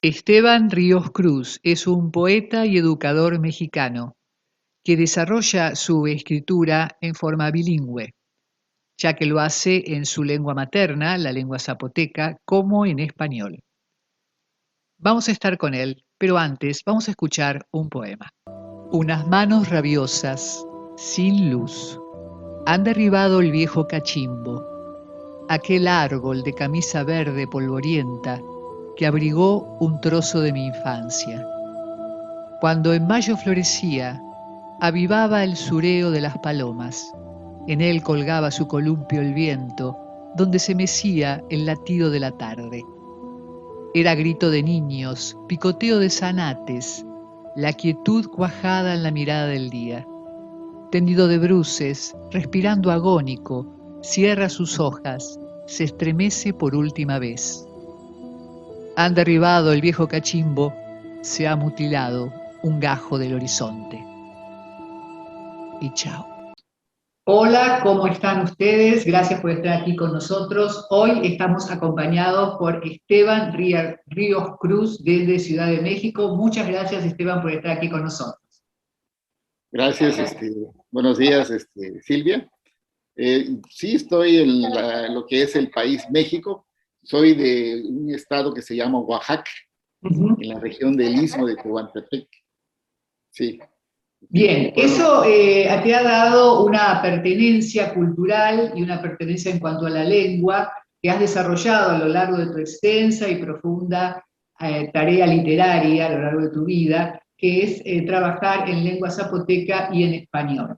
Esteban Ríos Cruz es un poeta y educador mexicano que desarrolla su escritura en forma bilingüe, ya que lo hace en su lengua materna, la lengua zapoteca, como en español. Vamos a estar con él, pero antes vamos a escuchar un poema. Unas manos rabiosas, sin luz, han derribado el viejo cachimbo, aquel árbol de camisa verde polvorienta que abrigó un trozo de mi infancia. Cuando en mayo florecía, avivaba el sureo de las palomas. En él colgaba su columpio el viento, donde se mecía el latido de la tarde. Era grito de niños, picoteo de zanates, la quietud cuajada en la mirada del día. Tendido de bruces, respirando agónico, cierra sus hojas, se estremece por última vez. Han derribado el viejo cachimbo, se ha mutilado un gajo del horizonte. Y chao. Hola, ¿cómo están ustedes? Gracias por estar aquí con nosotros. Hoy estamos acompañados por Esteban Ríos Cruz desde Ciudad de México. Muchas gracias, Esteban, por estar aquí con nosotros. Gracias, buenos días, Silvia. Sí, estoy lo que es el país México. Soy de un estado que se llama Oaxaca, en la región del Istmo de Tehuantepec. Sí. Bien, eso te ha dado una pertenencia cultural y una pertenencia en cuanto a la lengua que has desarrollado a lo largo de tu extensa y profunda tarea literaria a lo largo de tu vida, que es trabajar en lengua zapoteca y en español.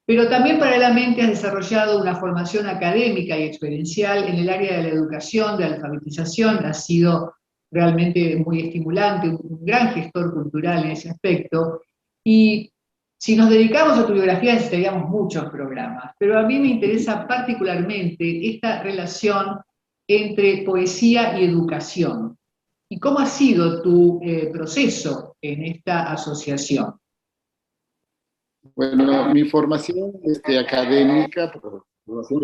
Pero también paralelamente has desarrollado una formación académica y experiencial en el área de la educación, de la alfabetización, has sido realmente muy estimulante, un gran gestor cultural en ese aspecto. Y si nos dedicamos a tu biografía necesitaríamos muchos programas, pero a mí me interesa particularmente esta relación entre poesía y educación. ¿Y cómo ha sido tu proceso en esta asociación? Bueno, mi formación académica, formación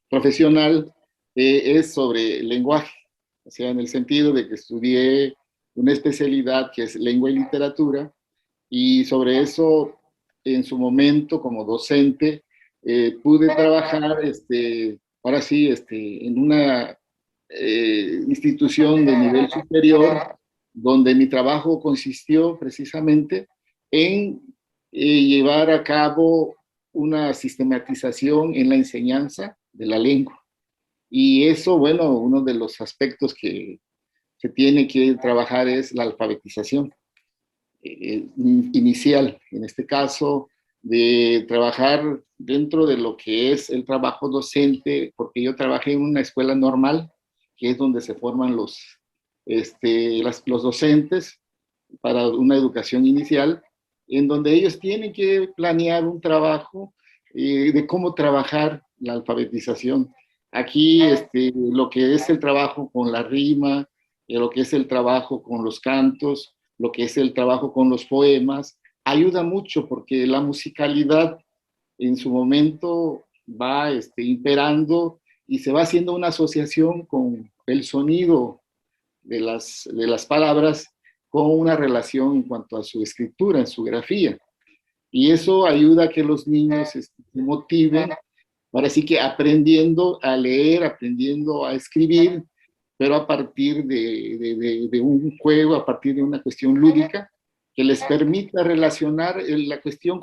profesional, es sobre lenguaje, o sea, en el sentido de que estudié una especialidad que es lengua y literatura, y sobre eso, en su momento, como docente, pude trabajar, ahora sí, en una institución de nivel superior, donde mi trabajo consistió precisamente en llevar a cabo una sistematización en la enseñanza de la lengua. Y eso, bueno, uno de los aspectos que se tiene que trabajar es la alfabetización inicial, en este caso, de trabajar dentro de lo que es el trabajo docente, porque yo trabajé en una escuela normal, que es donde se forman los docentes para una educación inicial, en donde ellos tienen que planear un trabajo de cómo trabajar la alfabetización. Aquí lo que es el trabajo con la rima, lo que es el trabajo con los cantos, lo que es el trabajo con los poemas, ayuda mucho porque la musicalidad en su momento va imperando y se va haciendo una asociación con el sonido de las palabras con una relación en cuanto a su escritura, en su grafía. Y eso ayuda a que los niños se motiven, ahora sí que aprendiendo a leer, aprendiendo a escribir, pero a partir de un juego, a partir de una cuestión lúdica, que les permita relacionar la cuestión,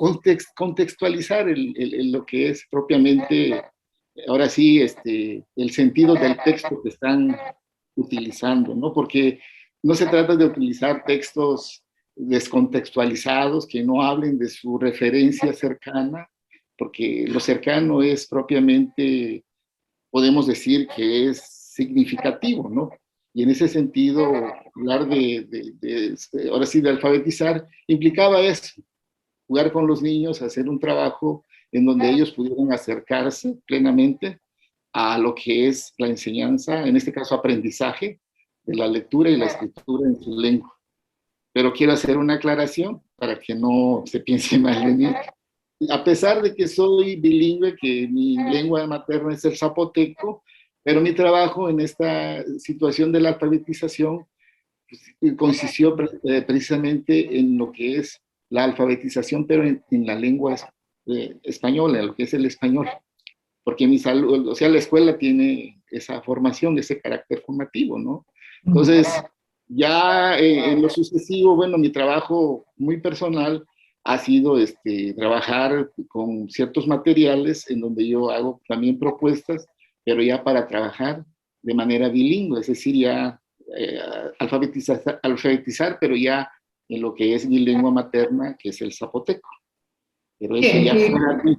contextualizar lo que es propiamente, ahora sí, el sentido del texto que están utilizando, ¿no? Porque no se trata de utilizar textos descontextualizados que no hablen de su referencia cercana, porque lo cercano es propiamente, podemos decir que es significativo, ¿no? Y en ese sentido, hablar ahora sí, de alfabetizar, implicaba eso, jugar con los niños, hacer un trabajo en donde ellos pudieran acercarse plenamente a lo que es la enseñanza, en este caso aprendizaje de la lectura y la escritura en su lengua. Pero quiero hacer una aclaración para que no se piense mal de mí. A pesar de que soy bilingüe, que mi lengua materna es el zapoteco, pero mi trabajo en esta situación de la alfabetización consistió precisamente en lo que es la alfabetización, pero en la lengua española, en lo que es el español. Porque o sea, la escuela tiene esa formación, ese carácter formativo, ¿no? Entonces, ya en lo sucesivo, bueno, mi trabajo muy personal ha sido trabajar con ciertos materiales en donde yo hago también propuestas, pero ya para trabajar de manera bilingüe, es decir, ya alfabetizar, pero ya en lo que es mi lengua materna, que es el zapoteco. Pero eso Bien, ya fuera aquí.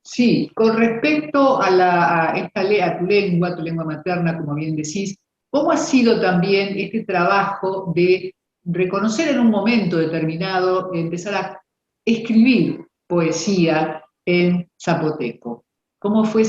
sí, con respecto a tu lengua materna, como bien decís, ¿cómo ha sido también este trabajo de reconocer en un momento determinado, empezar a escribir poesía en zapoteco? ¿Cómo fue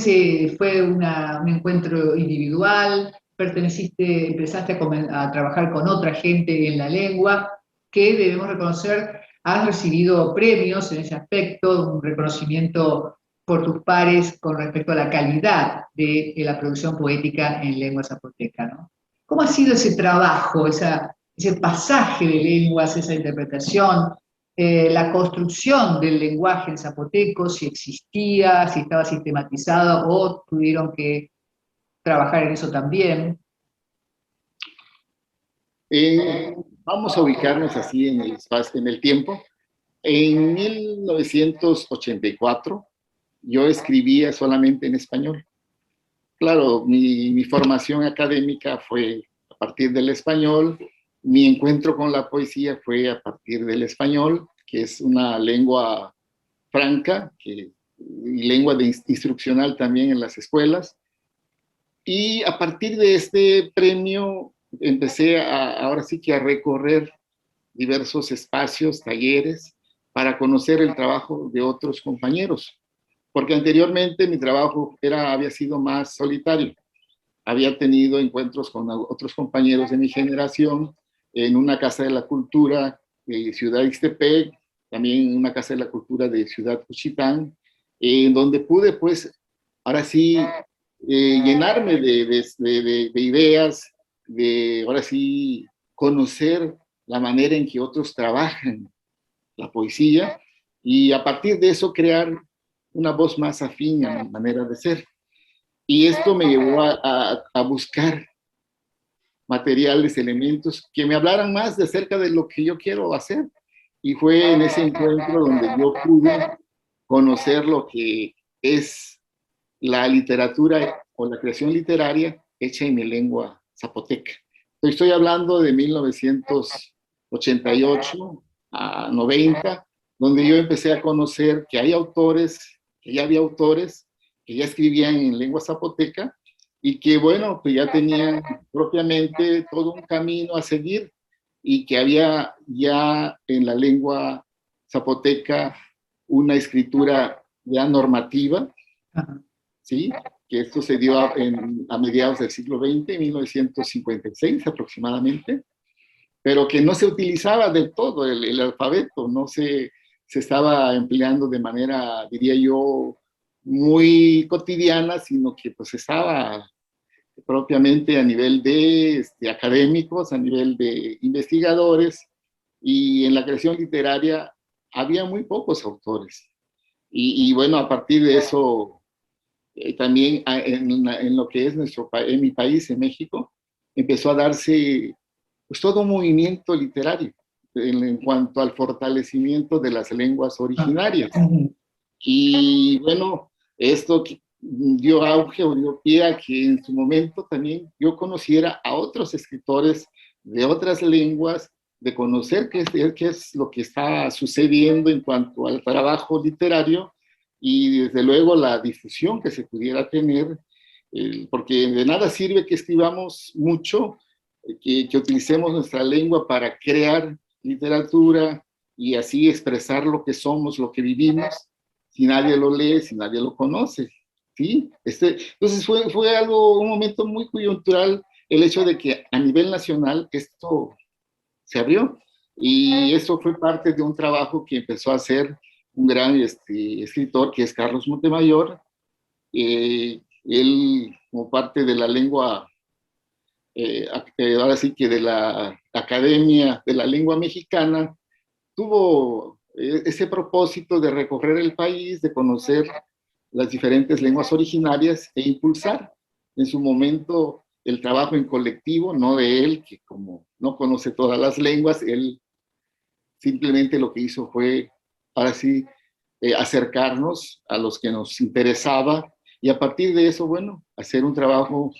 fue un encuentro individual? Empezaste a trabajar con otra gente en la lengua, que debemos reconocer, has recibido premios en ese aspecto, un reconocimiento por tus pares con respecto a la calidad de la producción poética en lengua zapoteca, ¿no? ¿Cómo ha sido ese trabajo, ese pasaje de lenguas, esa interpretación, la construcción del lenguaje en zapoteco, si existía, si estaba sistematizado o tuvieron que trabajar en eso también? Vamos a ubicarnos así en el espacio, en el tiempo. En 1984 yo escribía solamente en español. Claro, mi formación académica fue a partir del español, mi encuentro con la poesía fue a partir del español, que es una lengua franca y lengua instruccional también en las escuelas. Y a partir de este premio empecé ahora sí que a recorrer diversos espacios, talleres, para conocer el trabajo de otros compañeros, porque anteriormente mi trabajo había sido más solitario. Había tenido encuentros con otros compañeros de mi generación en una Casa de la Cultura de Ciudad Ixtepec, también en una Casa de la Cultura de Ciudad Juchitán, en donde pude, pues, ahora sí, llenarme de ideas, ahora sí, conocer la manera en que otros trabajan la poesía y a partir de eso crear una voz más afín a mi manera de ser. Y esto me llevó a buscar materiales, elementos que me hablaran más de acerca de lo que yo quiero hacer. Y fue en ese encuentro donde yo pude conocer lo que es la literatura o la creación literaria hecha en mi lengua zapoteca. Estoy hablando de 1988 a 90, donde yo empecé a conocer que hay autores, que ya había autores que ya escribían en lengua zapoteca y que, bueno, pues ya tenían propiamente todo un camino a seguir y que había ya en la lengua zapoteca una escritura ya normativa, ¿sí? Que esto se dio a mediados del siglo XX, 1956 aproximadamente, pero que no se utilizaba del todo el alfabeto, no se estaba empleando de manera, diría yo, muy cotidiana, sino que pues estaba propiamente a nivel de académicos, a nivel de investigadores, y en la creación literaria había muy pocos autores. Y bueno, a partir de eso, también en lo que es en mi país, en México, empezó a darse pues todo un movimiento literario en cuanto al fortalecimiento de las lenguas originarias. Y bueno, esto dio auge o dio pie a que en su momento también yo conociera a otros escritores de otras lenguas, de conocer qué es lo que está sucediendo en cuanto al trabajo literario y desde luego la difusión que se pudiera tener, porque de nada sirve que escribamos mucho, que utilicemos nuestra lengua para crear literatura y así expresar lo que somos, lo que vivimos, si nadie lo lee, si nadie lo conoce, ¿sí? Entonces fue un momento muy coyuntural el hecho de que a nivel nacional esto se abrió y eso fue parte de un trabajo que empezó a hacer un gran escritor que es Carlos Montemayor. Él, como parte de la lengua ahora sí que de la Academia de la Lengua Mexicana, tuvo ese propósito de recorrer el país, de conocer las diferentes lenguas originarias e impulsar en su momento el trabajo en colectivo, no de él, que como no conoce todas las lenguas, él simplemente lo que hizo fue, ahora sí, acercarnos a los que nos interesaba y a partir de eso, bueno, hacer un trabajo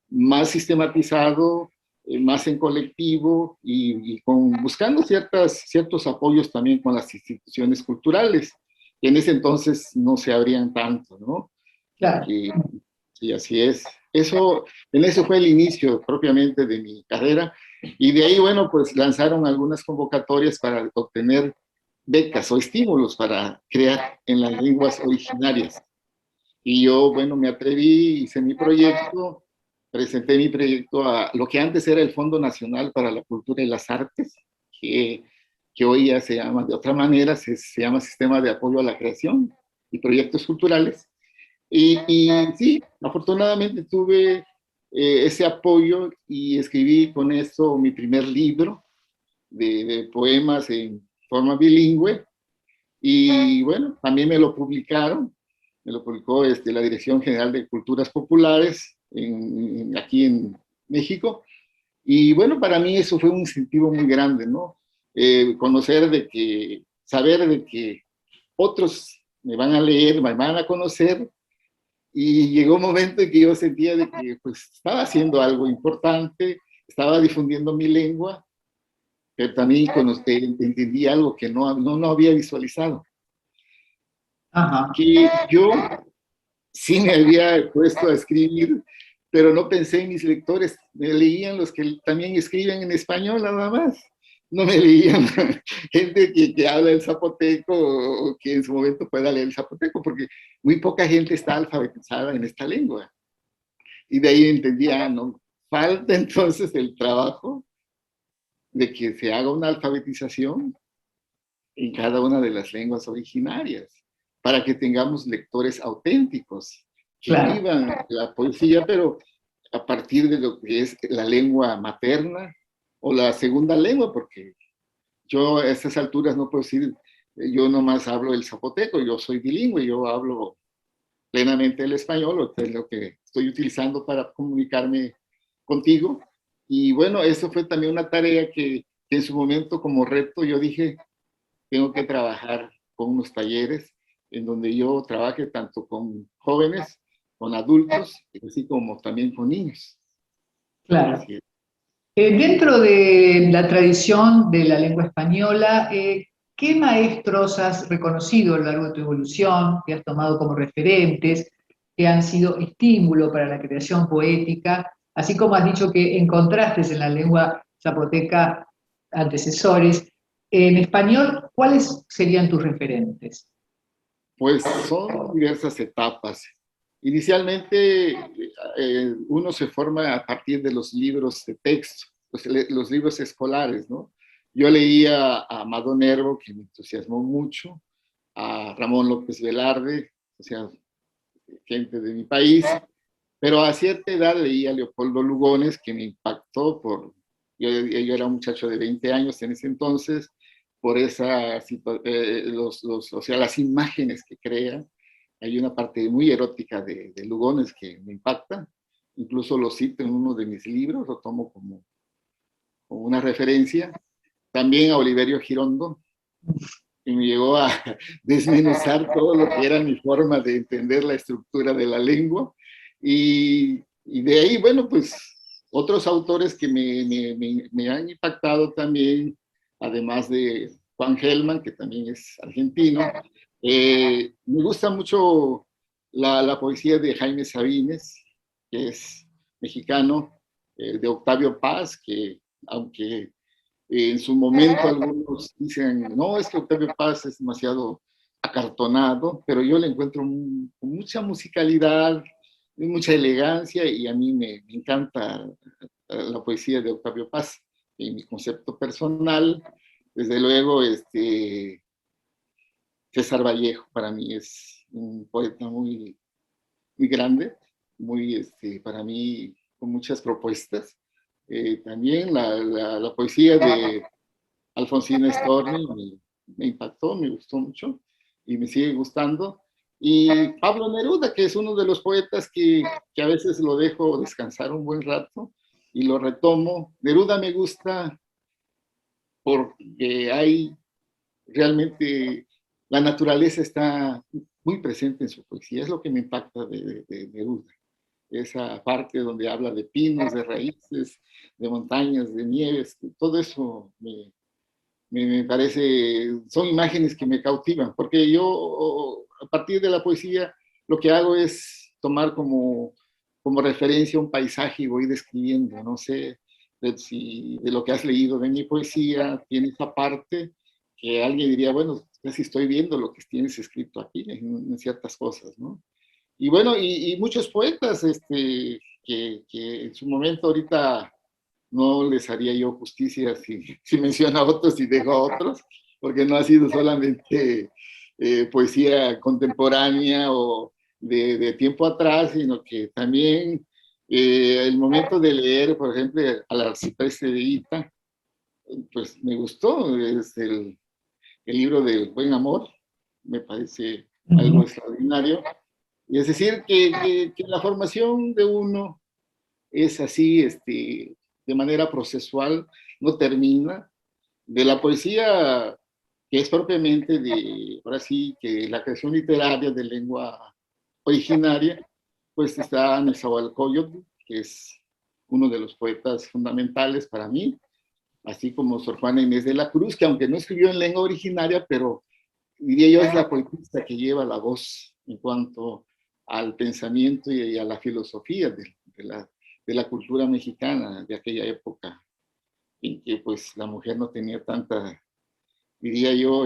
más sistematizado, más en colectivo y buscando ciertos apoyos también con las instituciones culturales, que en ese entonces no se abrían tanto, ¿no? Claro. Y, y así es. En eso fue el inicio propiamente de mi carrera. Y de ahí, bueno, pues lanzaron algunas convocatorias para obtener becas o estímulos para crear en las lenguas originarias. Y yo, bueno, me atreví, hice mi proyecto, presenté mi proyecto a lo que antes era el Fondo Nacional para la Cultura y las Artes, que, que hoy ya se llama de otra manera, se llama Sistema de Apoyo a la Creación y Proyectos Culturales. Y sí, afortunadamente tuve ese apoyo y escribí con eso mi primer libro de poemas en forma bilingüe. Y bueno, también me lo publicó la Dirección General de Culturas Populares aquí en México. Y bueno, para mí eso fue un incentivo muy grande, ¿no? Saber de que otros me van a leer, me van a conocer y llegó un momento en que yo sentía de que pues estaba haciendo algo importante, estaba difundiendo mi lengua, pero también con usted entendí algo que no había visualizado. Ajá. Que yo sí me había puesto a escribir, pero no pensé en mis lectores, me leían los que también escriben en español nada más. No me leían gente que habla el zapoteco o que en su momento pueda leer el zapoteco, porque muy poca gente está alfabetizada en esta lengua. Y de ahí entendía, no, falta entonces el trabajo de que se haga una alfabetización en cada una de las lenguas originarias, para que tengamos lectores auténticos, que Claro. vivan la poesía, pero a partir de lo que es la lengua materna o la segunda lengua, porque yo a estas alturas no puedo decir, yo nomás hablo el zapoteco, yo soy bilingüe, yo hablo plenamente el español, que es lo que estoy utilizando para comunicarme contigo. Y bueno, eso fue también una tarea que en su momento como reto yo dije, tengo que trabajar con unos talleres en donde yo trabaje tanto con jóvenes, con adultos, así como también con niños. Claro. Así es. Dentro de la tradición de la lengua española, ¿qué maestros has reconocido a lo largo de tu evolución, que has tomado como referentes, que han sido estímulo para la creación poética, así como has dicho que encontraste en la lengua zapoteca antecesores? En español, ¿cuáles serían tus referentes? Pues son diversas etapas. Inicialmente, uno se forma a partir de los libros de texto, los libros escolares, ¿no? Yo leía a Amado Nervo, que me entusiasmó mucho, a Ramón López Velarde, o sea, gente de mi país, pero a cierta edad leía a Leopoldo Lugones, que me impactó yo era un muchacho de 20 años en ese entonces, por o sea, las imágenes que crea. Hay una parte muy erótica de Lugones que me impacta, incluso lo cito en uno de mis libros, lo tomo como una referencia. También a Oliverio Girondo, que me llegó a desmenuzar todo lo que era mi forma de entender la estructura de la lengua. Y de ahí, bueno, pues otros autores que me han impactado también, además de Juan Gelman, que también es argentino. Me gusta mucho la poesía de Jaime Sabines, que es mexicano, de Octavio Paz, que aunque en su momento algunos dicen, no, es que Octavio Paz es demasiado acartonado, pero yo le encuentro con mucha musicalidad, mucha elegancia y a mí me encanta la poesía de Octavio Paz. En mi concepto personal, desde luego, César Vallejo para mí es un poeta muy grande, para mí con muchas propuestas. También la poesía de Alfonsina Storni me impactó, me gustó mucho y me sigue gustando. Y Pablo Neruda, que es uno de los poetas que a veces lo dejo descansar un buen rato y lo retomo. Neruda me gusta porque hay realmente, la naturaleza está muy presente en su poesía, es lo que me impacta de Neruda. Esa parte donde habla de pinos, de raíces, de montañas, de nieves, todo eso me parece, son imágenes que me cautivan, porque yo a partir de la poesía lo que hago es tomar como referencia un paisaje y voy describiendo, no sé si de lo que has leído de mi poesía tiene esa parte que alguien diría, bueno, casi estoy viendo lo que tienes escrito aquí en ciertas cosas, ¿no? Y bueno, y muchos poetas que en su momento ahorita no les haría yo justicia si menciono a otros y dejo a otros, porque no ha sido solamente poesía contemporánea o de tiempo atrás, sino que también el momento de leer, por ejemplo, al arcipreste de Ita, pues me gustó, es el libro del buen amor, me parece algo extraordinario. Y es decir, que la formación de uno es así, de manera procesual, no termina. De la poesía, que es propiamente de, ahora sí, que la creación literaria de lengua originaria, pues está Nezahualcóyotl, que es uno de los poetas fundamentales para mí, así como Sor Juana Inés de la Cruz, que aunque no escribió en lengua originaria, pero diría yo es la poetista que lleva la voz en cuanto al pensamiento y a la filosofía de la cultura mexicana de aquella época, en que pues la mujer no tenía tanta, diría yo,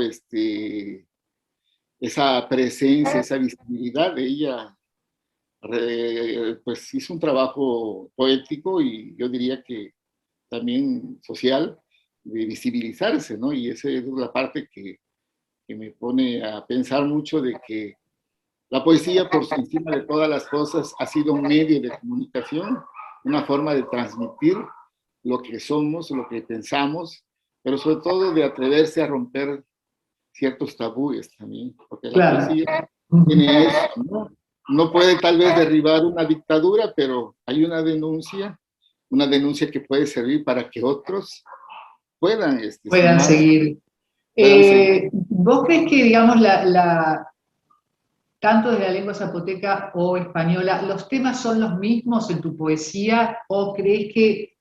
esa presencia, esa visibilidad de ella, pues hizo un trabajo poético y yo diría que también social, de visibilizarse, ¿no? Y esa es la parte que me pone a pensar mucho de que la poesía, por encima de todas las cosas, ha sido un medio de comunicación, una forma de transmitir lo que somos, lo que pensamos, pero sobre todo de atreverse a romper ciertos tabúes también, porque la Claro. poesía tiene eso, ¿no? No puede tal vez derribar una dictadura, pero hay una denuncia que puede servir para que otros puedan Puedan sumarse, seguir. puedan seguir. ¿Vos crees que, digamos, tanto de la lengua zapoteca o española, los temas son los mismos en tu poesía o crees que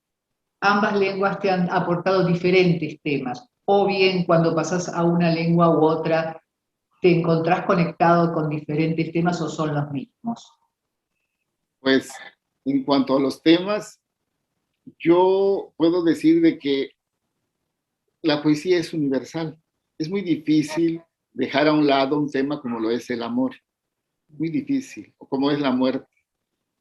ambas lenguas te han aportado diferentes temas? O bien cuando pasas a una lengua u otra, te encontrás conectado con diferentes temas o son los mismos. Pues en cuanto a los temas, yo puedo decir de que la poesía es universal. Es muy difícil dejar a un lado un tema como lo es el amor. Muy difícil. O como es la muerte.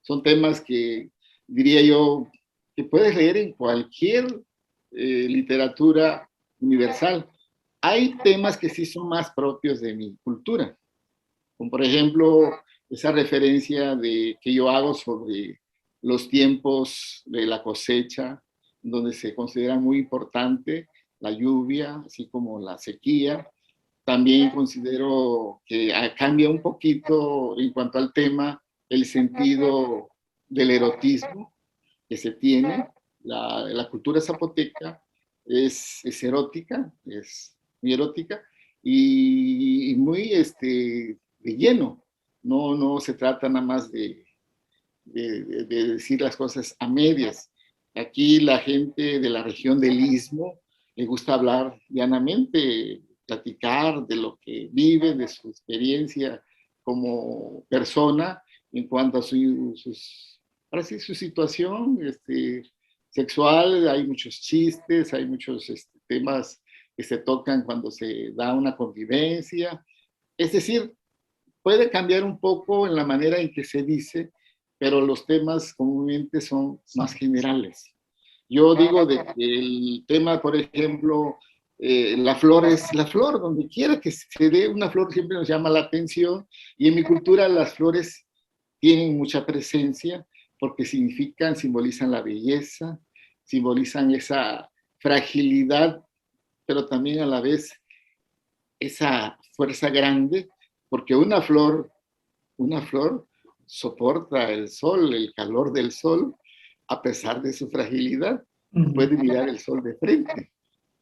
Son temas que, diría yo, que puedes leer en cualquier literatura universal. Hay temas que sí son más propios de mi cultura, como por ejemplo esa referencia que yo hago sobre los tiempos de la cosecha, donde se considera muy importante la lluvia, así como la sequía. También considero que cambia un poquito en cuanto al tema el sentido del erotismo que se tiene. La cultura zapoteca es erótica, es muy erótica y muy de lleno. No se trata nada más de decir las cosas a medias. Aquí la gente de la región del Istmo le gusta hablar llanamente, platicar de lo que vive, de su experiencia como persona en cuanto a ahora sí, su situación sexual. Hay muchos chistes, hay muchos temas que se tocan cuando se da una convivencia. Es decir, puede cambiar un poco en la manera en que se dice, pero los temas comúnmente son más generales. Yo digo de que el tema, por ejemplo, la flor es la flor, donde quiera que se dé una flor siempre nos llama la atención, y en mi cultura las flores tienen mucha presencia porque significan, simbolizan la belleza, simbolizan esa fragilidad, pero también a la vez esa fuerza grande, porque una flor soporta el sol, el calor del sol, a pesar de su fragilidad. Puede mirar el sol de frente,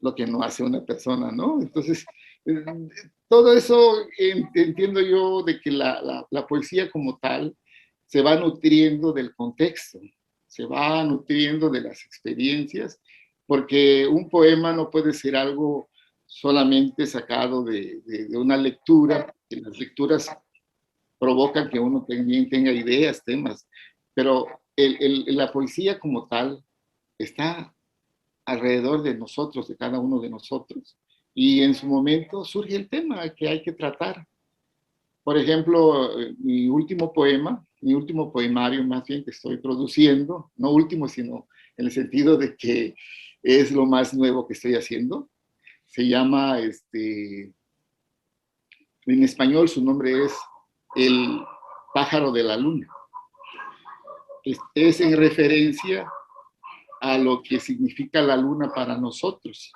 lo que no hace una persona, ¿no? Entonces, todo eso entiendo yo de que la poesía como tal se va nutriendo del contexto, se va nutriendo de las experiencias, porque un poema no puede ser algo solamente sacado de una lectura, que las lecturas provocan que uno también tenga ideas, temas, pero la poesía como tal está alrededor de nosotros, de cada uno de nosotros, y en su momento surge el tema que hay que tratar. Por ejemplo, mi último poemario más bien que estoy produciendo, no último, sino en el sentido de que es lo más nuevo que estoy haciendo, se llama, en español su nombre es El pájaro de la luna. Es en referencia a lo que significa la luna para nosotros.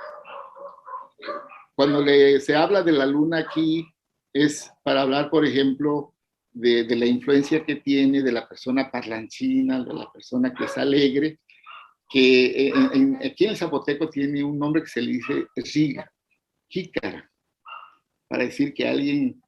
Cuando se habla de la luna aquí, es para hablar, por ejemplo, de la influencia que tiene de la persona parlanchina, de la persona que es alegre, que aquí en el zapoteco tiene un nombre que se le dice riga, jícara, para decir que alguien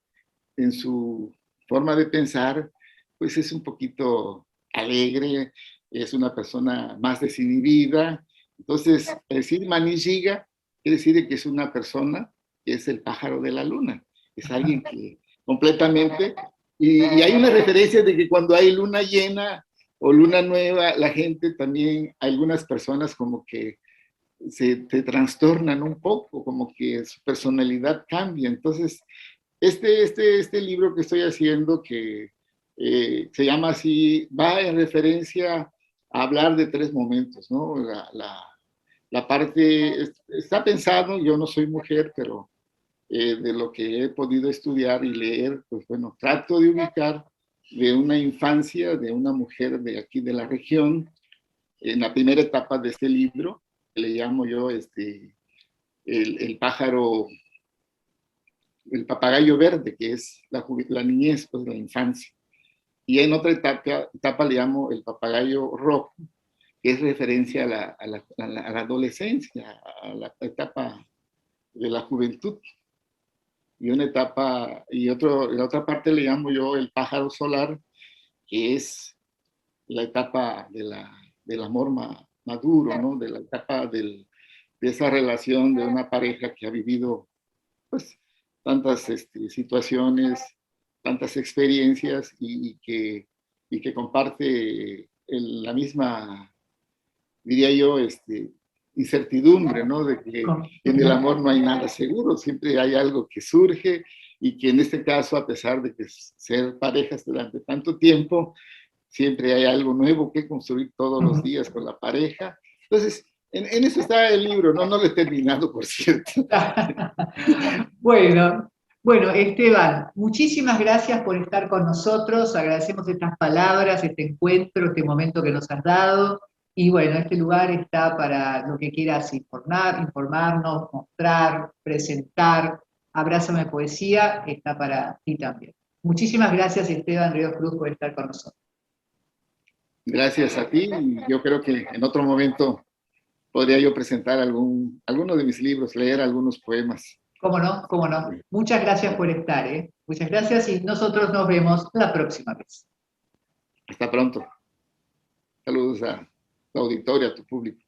en su forma de pensar, pues es un poquito alegre, es una persona más desinhibida. Entonces, decir manilliga quiere decir que es una persona que es el pájaro de la luna, es alguien que completamente, y hay una referencia de que cuando hay luna llena o luna nueva, la gente también, algunas personas como que se trastornan un poco, como que su personalidad cambia. Entonces, este libro que estoy haciendo, que se llama así, va en referencia a hablar de tres momentos, ¿no? La parte, está pensado, yo no soy mujer, pero de lo que he podido estudiar y leer, pues bueno, trato de ubicar de una infancia de una mujer de aquí de la región, en la primera etapa de este libro, que le llamo yo el pájaro, el papagayo verde, que es la niñez, pues la infancia. Y en otra etapa le llamo el papagayo rojo, que es referencia a la adolescencia, a la etapa de la juventud. Y una etapa, la otra parte le llamo yo el pájaro solar, que es la etapa del amor maduro, ¿no? De la etapa de esa relación de una pareja que ha vivido, pues, tantas situaciones, tantas experiencias y que comparte la misma, diría yo, incertidumbre, ¿no? De que en el amor no hay nada seguro, siempre hay algo que surge y que en este caso, a pesar de que ser parejas durante tanto tiempo, siempre hay algo nuevo que construir todos los días con la pareja. Entonces, en eso está el libro, ¿no? No lo he terminado, por cierto. Bueno, bueno, Esteban, muchísimas gracias por estar con nosotros, agradecemos estas palabras, este encuentro, este momento que nos has dado, y bueno, este lugar está para lo que quieras informarnos, mostrar, presentar. Abrázame Poesía está para ti también. Muchísimas gracias, Esteban Ríos Cruz, por estar con nosotros. Gracias a ti, y yo creo que en otro momento podría yo presentar alguno de mis libros, leer algunos poemas. ¿Cómo no? ¿Cómo no? Muchas gracias por estar, ¿eh? Muchas gracias y nosotros nos vemos la próxima vez. Hasta pronto. Saludos a tu auditorio, a tu público.